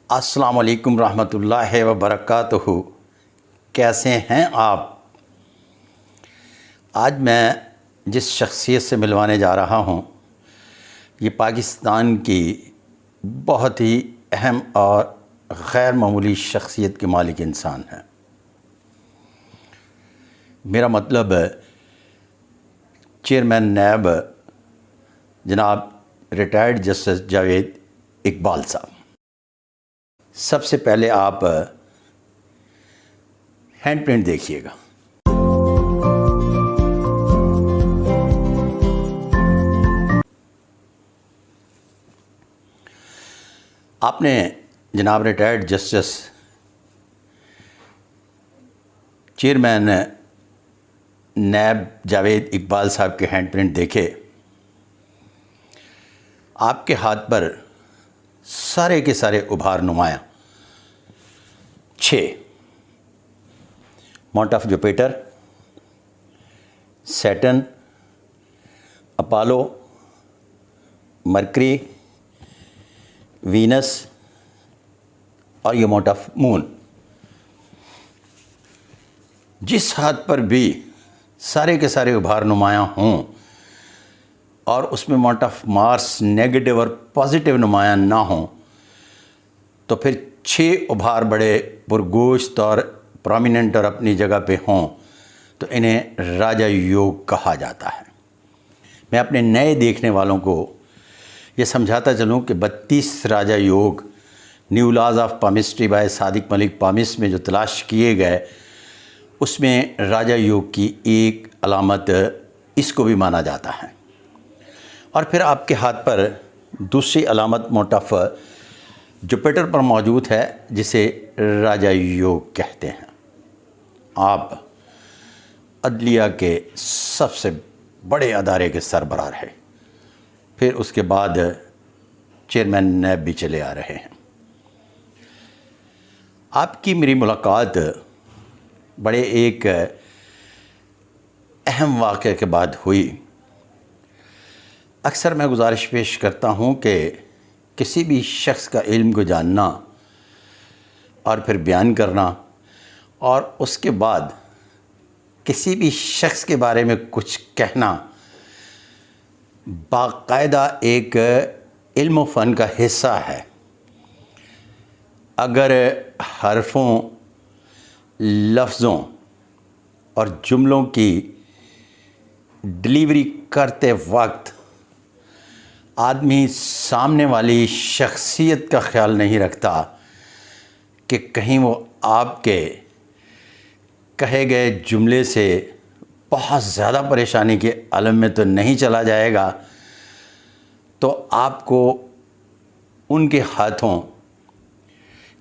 السلام علیکم ورحمۃ اللہ وبرکاتہ۔ کیسے ہیں آپ؟ آج میں جس شخصیت سے ملوانے جا رہا ہوں یہ پاکستان کی بہت ہی اہم اور غیر معمولی شخصیت کے مالک انسان ہے۔ میرا مطلب چیئرمین نیب جناب ریٹائرڈ جسٹس جاوید اقبال صاحب۔ سب سے پہلے آپ ہینڈ پرنٹ دیکھیے گا۔ آپ نے جناب retired justice chairman NAB Javed Iqbal صاحب کے ہینڈ پرنٹ دیکھے۔ آپ کے ہاتھ پر سارے کے سارے ابھار نمایاں 6 mount of Jupiter, Saturn, Apollo, Mercury, Venus اور یہ ماؤنٹ آف مون۔ جس ہاتھ پر بھی سارے کے سارے ابھار نمایاں ہوں اور اس میں ماؤنٹ آف مارس نیگیٹو اور پازیٹیو نمایاں نہ ہوں تو پھر 6 ابھار بڑے پرگوشت اور پرومیننٹ اور اپنی جگہ پہ ہوں تو انہیں راجا یوگ کہا جاتا ہے۔ میں اپنے نئے دیکھنے والوں کو یہ سمجھاتا چلوں کہ 32 Raja Yog new laws of palmistry by Sadiq Malik palms میں جو تلاش کیے گئے اس میں راجا یوگ کی ایک علامت اس کو بھی مانا جاتا ہے۔ اور پھر آپ کے ہاتھ پر دوسری علامت ماؤنٹ آف جوپیٹر پر موجود ہے جسے راجا یوگ کہتے ہیں۔ آپ عدلیہ کے سب سے بڑے ادارے کے سربراہ رہے، پھر اس کے بعد چیئرمین نیب بھی چلے آ رہے ہیں۔ آپ کی میری ملاقات بڑے ایک اہم واقعے کے بعد ہوئی۔ اکثر میں گزارش پیش کرتا ہوں کہ کسی بھی شخص کا علم کو جاننا اور پھر بیان کرنا اور اس کے بعد کسی بھی شخص کے بارے میں کچھ کہنا باقاعدہ ایک علم و فن کا حصہ ہے۔ اگر حرفوں، لفظوں اور جملوں کی ڈلیوری کرتے وقت آدمی سامنے والی شخصیت کا خیال نہیں رکھتا کہ کہیں وہ آپ کے کہے گئے جملے سے بہت زیادہ پریشانی کے عالم میں تو نہیں چلا جائے گا، تو آپ کو ان کے ہاتھوں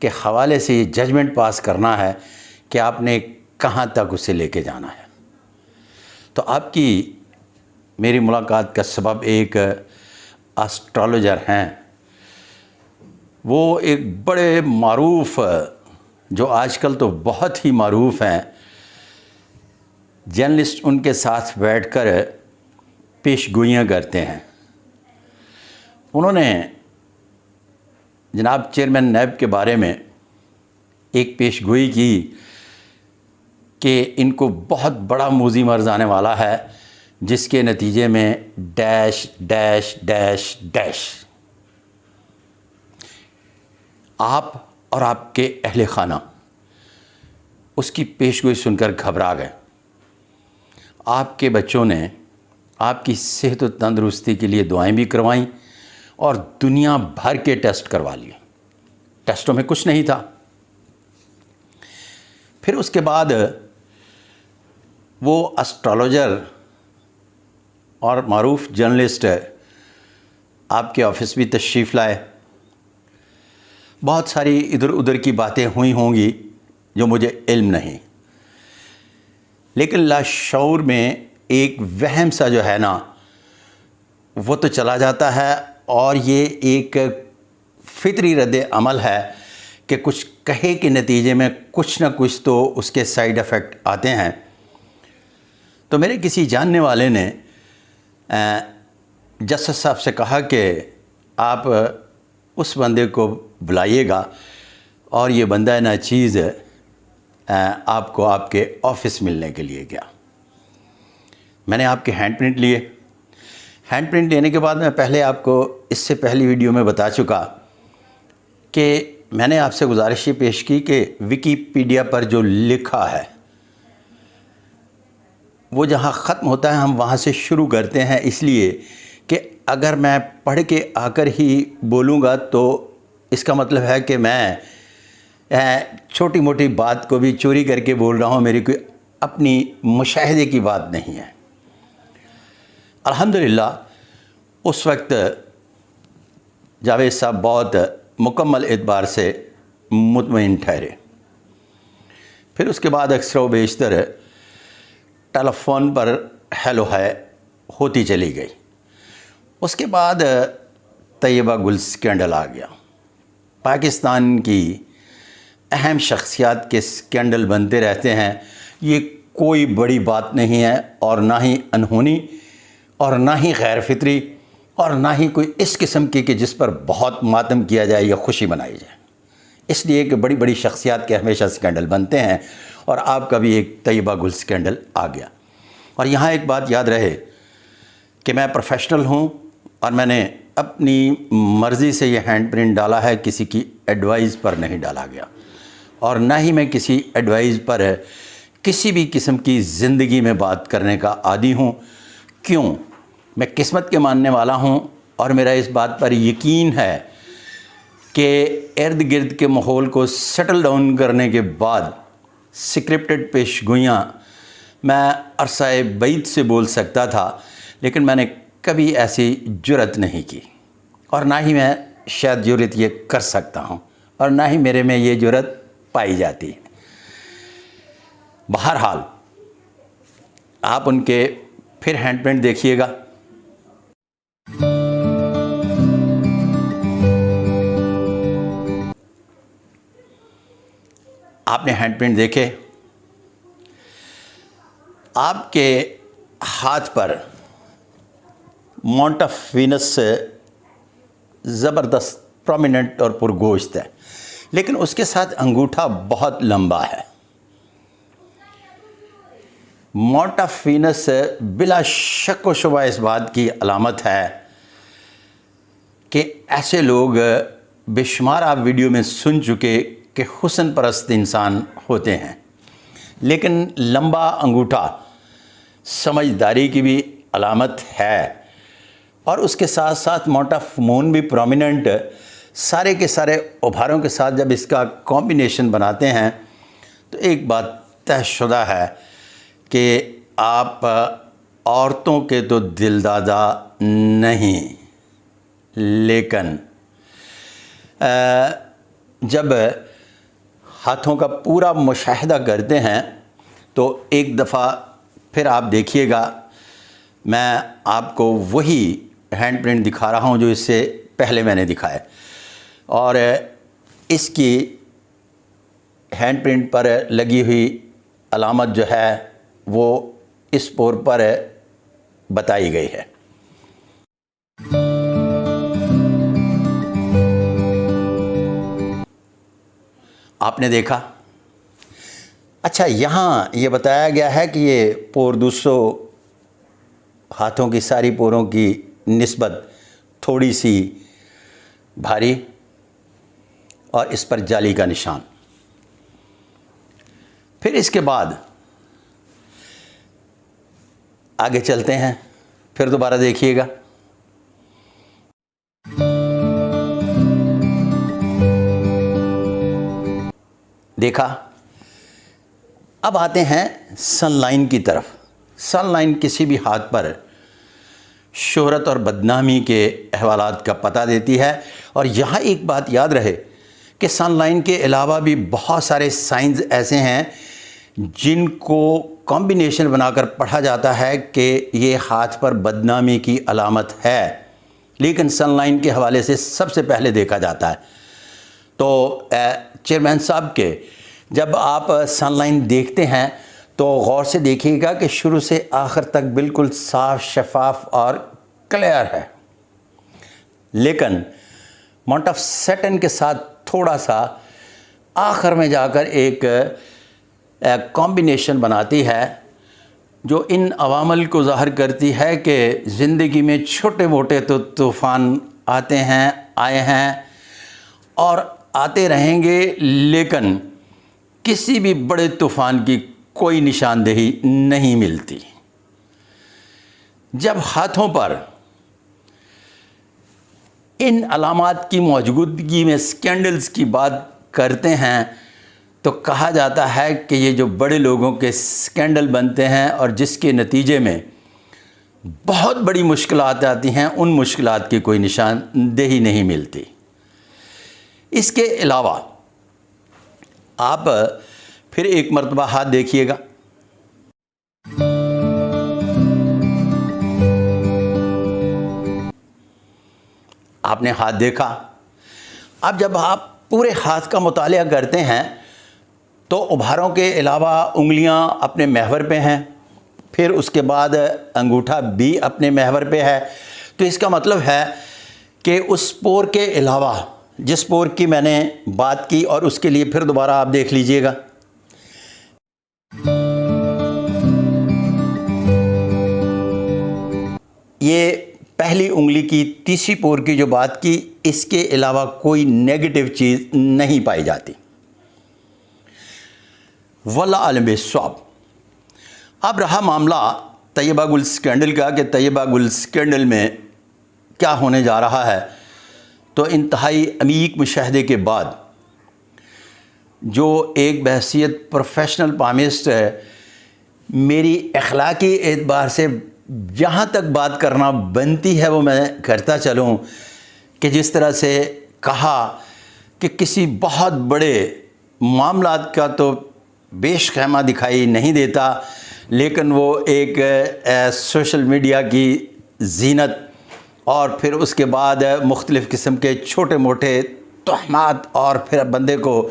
کے حوالے سے یہ ججمنٹ پاس کرنا ہے کہ آپ نے کہاں تک اسے لے کے جانا ہے۔ تو آپ کی میری ملاقات کا سبب ایک اسٹرالوجر ہیں، وہ ایک بڑے معروف، جو آج کل تو بہت ہی معروف ہیں، جرنلسٹ ان کے ساتھ بیٹھ کر پیش گوئیاں کرتے ہیں۔ انہوں نے جناب چیئرمین نیب کے بارے میں ایک پیش گوئی کی کہ ان کو بہت بڑا موذی مرض آنے والا ہے جس کے نتیجے میں ڈیش ڈیش ڈیش ڈیش۔ آپ اور آپ کے اہل خانہ اس کی پیش گوئی سن کر گھبرا گئے۔ آپ کے بچوں نے آپ کی صحت و تندرستی کے لیے دعائیں بھی کروائیں اور دنیا بھر کے ٹیسٹ کروا لیے۔ ٹیسٹوں میں کچھ نہیں تھا۔ پھر اس کے بعد وہ اسٹرالوجر اور معروف جرنلسٹ آپ کے آفس بھی تشریف لائے۔ بہت ساری ادھر ادھر کی باتیں ہوئی ہوں گی جو مجھے علم نہیں، لیکن لاشعور میں ایک وہم سا جو ہے نا وہ تو چلا جاتا ہے، اور یہ ایک فطری رد عمل ہے کہ کچھ کہے کے نتیجے میں کچھ نہ کچھ تو اس کے سائیڈ ایفیکٹ آتے ہیں۔ تو میرے کسی جاننے والے نے جسٹس صاحب سے کہا کہ آپ اس بندے کو بلائیے گا اور یہ بندہ ناچیز آپ کو آپ کے آفس ملنے کے لیے گیا. میں نے آپ کے ہینڈ پرنٹ لیے. ہینڈ پرنٹ لینے کے بعد میں پہلے آپ کو اس سے پہلی ویڈیو میں بتا چکا کہ میں نے آپ سے گزارش یہ پیش کی کہ ویکیپیڈیا پر جو لکھا ہے وہ جہاں ختم ہوتا ہے ہم وہاں سے شروع کرتے ہیں، اس لیے کہ اگر میں پڑھ کے آ کر ہی بولوں گا تو اس کا مطلب ہے کہ میں چھوٹی موٹی بات کو بھی چوری کر کے بول رہا ہوں، میری کوئی اپنی مشاہدے کی بات نہیں ہے. الحمدللہ اس وقت جاوید صاحب بہت مکمل اعتبار سے مطمئن ٹھہرے. پھر اس کے بعد اکثر و بیشتر ٹیلی فون پر ہیلو ہے ہوتی چلی گئی. اس کے بعد طیبہ گل سکینڈل آ گیا. پاکستان کی اہم شخصیات کے سکینڈل بنتے رہتے ہیں. یہ کوئی بڑی بات نہیں ہے، اور نہ ہی انہونی، اور نہ ہی غیر فطری، اور نہ ہی کوئی اس قسم کی کہ جس پر بہت ماتم کیا جائے یا خوشی منائی جائے. اس لیے کہ بڑی بڑی شخصیات کے ہمیشہ سکینڈل بنتے ہیں، اور آپ کا بھی ایک طیبہ گل سکینڈل آ گیا. اور یہاں ایک بات یاد رہے کہ میں پروفیشنل ہوں، اور میں نے اپنی مرضی سے یہ ہینڈ پرنٹ ڈالا ہے، کسی کی ایڈوائز پر نہیں ڈالا گیا، اور نہ ہی میں کسی ایڈوائز پر کسی بھی قسم کی زندگی میں بات کرنے کا عادی ہوں. کیوں؟ میں قسمت کے ماننے والا ہوں، اور میرا اس بات پر یقین ہے کہ ارد گرد کے ماحول کو سیٹل ڈاؤن کرنے کے بعد سکرپٹڈ پیش گوئیاں میں عرصہ بعید سے بول سکتا تھا، لیکن میں نے کبھی ایسی جرت نہیں کی، اور نہ ہی میں شاید جرت یہ کر سکتا ہوں، اور نہ ہی میرے میں یہ جرت پائی جاتی ہے. بہرحال آپ ان کے پھر ہینڈ پرنٹ دیکھیے گا. آپ نے ہینڈ پرنٹ دیکھے، آپ کے ہاتھ پر ماؤنٹ آف وینس سے زبردست پرومیننٹ اور پرگوشت ہے، لیکن اس کے ساتھ انگوٹھا بہت لمبا ہے. ماؤنٹ آف وینس بلا شک و شبہ اس بات کی علامت ہے کہ ایسے لوگ بے شمار آپ ویڈیو میں سن چکے کہ حسن پرست انسان ہوتے ہیں، لیکن لمبا انگوٹھا سمجھداری کی بھی علامت ہے. اور اس کے ساتھ ساتھ ماؤنٹ آف مون بھی پرومیننٹ، سارے کے سارے ابھاروں کے ساتھ جب اس کا کمبینیشن بناتے ہیں تو ایک بات طے شدہ ہے کہ آپ عورتوں کے تو دل دادا نہیں، لیکن جب ہاتھوں کا پورا مشاہدہ کرتے ہیں تو ایک دفعہ پھر آپ دیکھیے گا، میں آپ کو وہی ہینڈ پرنٹ دکھا رہا ہوں جو اس سے پہلے میں نے دکھایا، اور اس کی ہینڈ پرنٹ پر لگی ہوئی علامت جو ہے وہ اس پور پر بتائی گئی ہے. آپ نے دیکھا. اچھا، یہاں یہ بتایا گیا ہے کہ یہ پور دوسروں ہاتھوں کی ساری پوروں کی نسبت تھوڑی سی بھاری، اور اس پر جالی کا نشان. پھر اس کے بعد آگے چلتے ہیں، پھر دوبارہ دیکھیے گا. دیکھا. اب آتے ہیں سن لائن کی طرف. سن لائن کسی بھی ہاتھ پر شہرت اور بدنامی کے احوالات کا پتہ دیتی ہے. اور یہاں ایک بات یاد رہے کہ سن لائن کے علاوہ بھی بہت سارے سائنز ایسے ہیں جن کو کمبینیشن بنا کر پڑھا جاتا ہے کہ یہ ہاتھ پر بدنامی کی علامت ہے، لیکن سن لائن کے حوالے سے سب سے پہلے دیکھا جاتا ہے. تو چیئرمین صاحب کے جب آپ سن لائن دیکھتے ہیں تو غور سے دیکھیے گا کہ شروع سے آخر تک بالکل صاف، شفاف اور کلیئر ہے، لیکن ماؤنٹ آف سیٹن کے ساتھ تھوڑا سا آخر میں جا کر ایک کمبینیشن بناتی ہے جو ان عوامل کو ظاہر کرتی ہے کہ زندگی میں چھوٹے موٹے تو طوفان آتے ہیں، آئے ہیں اور آتے رہیں گے، لیکن کسی بھی بڑے طوفان کی کوئی نشاندہی نہیں ملتی۔ جب ہاتھوں پر ان علامات کی موجودگی میں سکینڈلز کی بات کرتے ہیں تو کہا جاتا ہے کہ یہ جو بڑے لوگوں کے سکینڈل بنتے ہیں اور جس کے نتیجے میں بہت بڑی مشکلات آتی ہیں، ان مشکلات کی کوئی نشاندہی نہیں ملتی۔ اس کے علاوہ آپ پھر ایک مرتبہ ہاتھ دیکھیے گا، آپ نے ہاتھ دیکھا۔ اب جب آپ پورے ہاتھ کا مطالعہ کرتے ہیں تو ابھاروں کے علاوہ انگلیاں اپنے محور پہ ہیں، پھر اس کے بعد انگوٹھا بھی اپنے محور پہ ہے، تو اس کا مطلب ہے کہ اس پور کے علاوہ جس پور کی میں نے بات کی، اور اس کے لیے پھر دوبارہ آپ دیکھ لیجئے گا، یہ پہلی انگلی کی تیسری پور کی جو بات کی، اس کے علاوہ کوئی نیگیٹو چیز نہیں پائی جاتی۔ واللہ عالم بالصواب۔ اب رہا معاملہ طیبہ گل سکینڈل کا کہ طیبہ گل سکینڈل میں کیا ہونے جا رہا ہے، تو انتہائی عمیق مشاہدے کے بعد جو ایک بحیثیت پروفیشنل پامسٹ ہے، میری اخلاقی اعتبار سے جہاں تک بات کرنا بنتی ہے وہ میں کرتا چلوں، کہ جس طرح سے کہا کہ کسی بہت بڑے معاملات کا تو بیش خیمہ دکھائی نہیں دیتا، لیکن وہ ایک سوشل میڈیا کی زینت اور پھر اس کے بعد مختلف قسم کے چھوٹے موٹے تہمات اور پھر بندے کو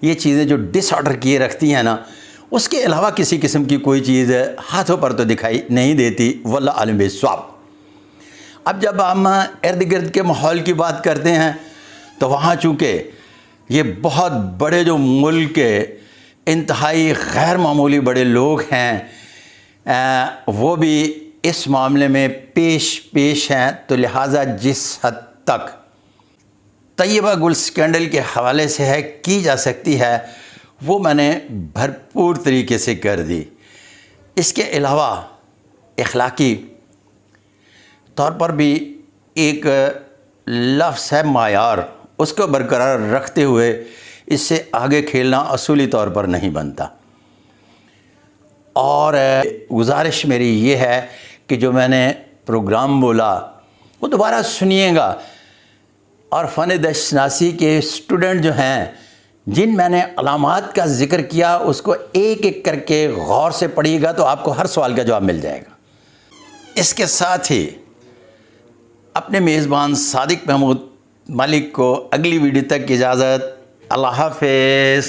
یہ چیزیں جو ڈس آرڈر کیے رکھتی ہیں نا، اس کے علاوہ کسی قسم کی کوئی چیز ہاتھوں پر تو دکھائی نہیں دیتی۔ واللہ عالم بالصواب۔ اب جب ہم ارد گرد کے ماحول کی بات کرتے ہیں تو وہاں چونکہ یہ بہت بڑے جو ملک کے انتہائی غیر معمولی بڑے لوگ ہیں، وہ بھی اس معاملے میں پیش ہیں، تو لہٰذا جس حد تک طیبہ گل سکینڈل کے حوالے سے ہے کی جا سکتی ہے وہ میں نے بھرپور طریقے سے کر دی۔ اس کے علاوہ اخلاقی طور پر بھی ایک لفظ ہے معیار، اس کو برقرار رکھتے ہوئے اس سے آگے کھیلنا اصولی طور پر نہیں بنتا۔ اور گزارش میری یہ ہے کہ جو میں نے پروگرام بولا وہ دوبارہ سنیے گا، اور فن دشت شناسی کے اسٹوڈنٹ جو ہیں جن میں نے علامات کا ذکر کیا اس کو ایک ایک کر کے غور سے پڑھیے گا تو آپ کو ہر سوال کا جواب مل جائے گا۔ اس کے ساتھ ہی اپنے میزبان صادق محمود ملک کو اگلی ویڈیو تک اجازت۔ اللہ حافظ۔